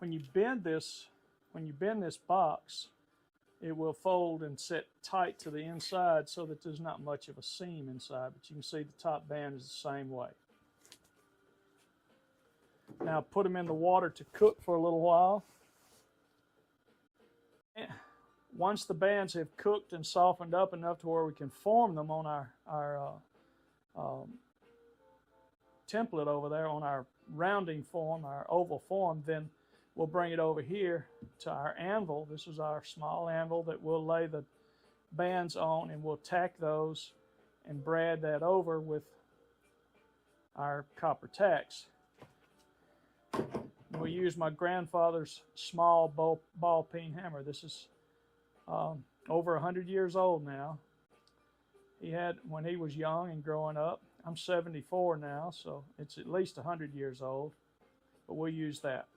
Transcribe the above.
when you bend this box, it will fold and set tight to the inside so that there's not much of a seam inside, but you can see the top band is the same way. Now put them in the water to cook for a little while. Once the bands have cooked and softened up enough to where we can form them on our template over there, on our rounding form, our oval form, then we'll bring it over here to our anvil. This is our small anvil that we'll lay the bands on, and we'll tack those and brad that over with our copper tacks. We'll use my grandfather's small ball peen hammer. This is over 100 years old now. He had when he was young and growing up. I'm 74 now, so it's at least 100 years old, but we'll use that.